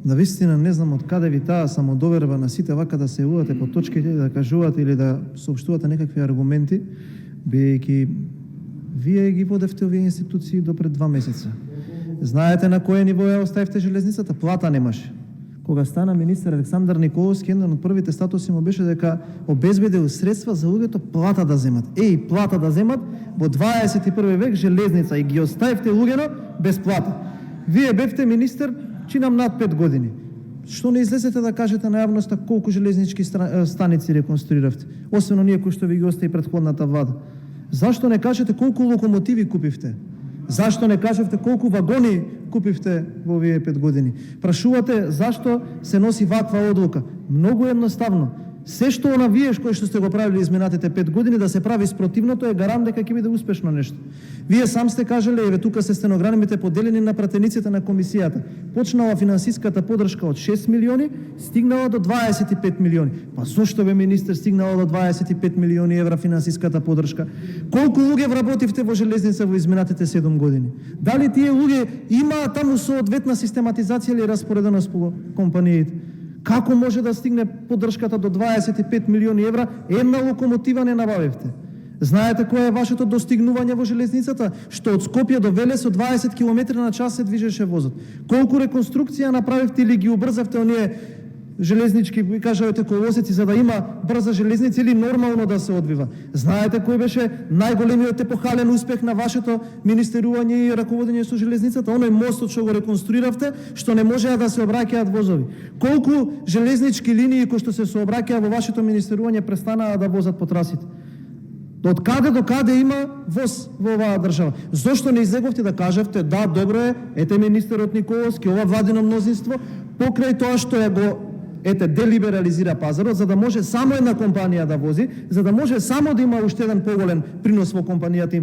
Навистина не знам од каде ви таа самодоверба на сите вака да се јавувате по точките, да кажувате или да соопштувате некакви аргументи, бидејќи вие ги водевте овие институции до пред 2 месеца. Знаете на кое ниво ја оставивте железницата? Плата немаше. Кога стана министер Александар Николовски, еден од првите статуси му беше дека обезбедил средства за луѓето плата да земат. Плата да земат во 21 век железница и ги оставивте луѓето без плата. Вие бевте министер чинам над 5 години. Што не излезете да кажете на јавноста колку железнички станици реконструиравте, освен оние кои што ви ги остави претходната влада? Зашто не кажете колку локомотиви купивте? Зашто не кажете колку вагони купивте во овие 5 години? Прашувате зашто се носи ваква одлука? Многу едноставно. Се што на вие кои што сте го правили изминатите 5 години да се прави спротивното е гарант дека ќе биде успешно нешто. Вие сам сте кажале, еве тука се стенограмите поделени на пратениците на комисијата. Почнала финансиската подршка од 6 милиони, стигнала до 25 милиони. Па зошто бе министер стигнала до 25 милиони евра финансиската подршка? Колку луѓе вработивте во железница во изминатите 7 години? Дали тие луѓе имаат таму соодветна систематизација или распореденост по компаниите? Како може да стигне поддршката до 25 милиони евра? Една локомотива не набавивте. Знаете кое е вашето достигнување во железницата? Што од Скопје до Велес со 20 км на час се движеше возот. Колку реконструкција направивте или ги убрзавте оние железнички, кажавате колосеци, за да има брза железница или нормално да се одвива? Знаете кој беше најголемиот епохален успех на вашето министерување и раководење со железницата? Оној мостот што го реконструиравте, што не можеа да се обраќаат возови. Колку железнички линии кои што се сообраќаа во вашето министерување престанаа да возат по трасите? Од каде до каде има воз во оваа држава? Зошто не излеговте да кажавте да, добро е, ете министерот Николовски, ова владино мнозинство, покрај тоа што е го делиберализира пазарот, за да може само една компанија да вози, за да може само да има уште еден поголем принос во компанијата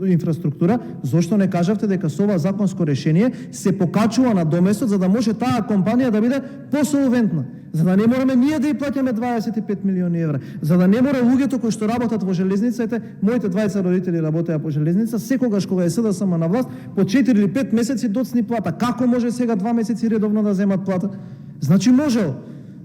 инфраструктура, зошто не кажавте дека со ова законско решение се покачува на домесот за да може таа компанија да биде посолвентна? За да не мораме ние да ја плаќаме 25 милиони евра, за да не мора луѓето кои што работат во железницата, моите двајца родители работеа по железница, секогаш кога е СДСМ на власт, по 4 или 5 месеци доцни плата. Како може сега 2 месеци редовно да земат плата? Значи можел.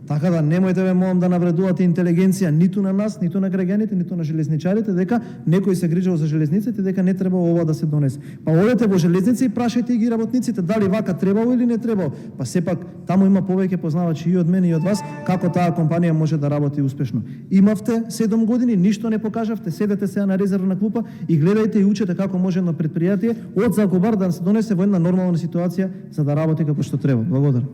Така да немојте ве молам да навредувате интелигенција ниту на нас, ниту на граѓаните, ниту на железничарите, дека некој се грижал за железниците, дека не требало ова да се донесе. Па одете во железница и прашајте ги работниците дали вака требало или не требало. Па сепак таму има повеќе познавачи и од мене и од вас како таа компанија може да работи успешно. Имавте 7 години, ништо не покажавте, седете сега на резервна клупа и гледајте и учете како може едно претпријатие од загубар да се донесе во една нормална ситуација за да работи како што треба. Благодарам.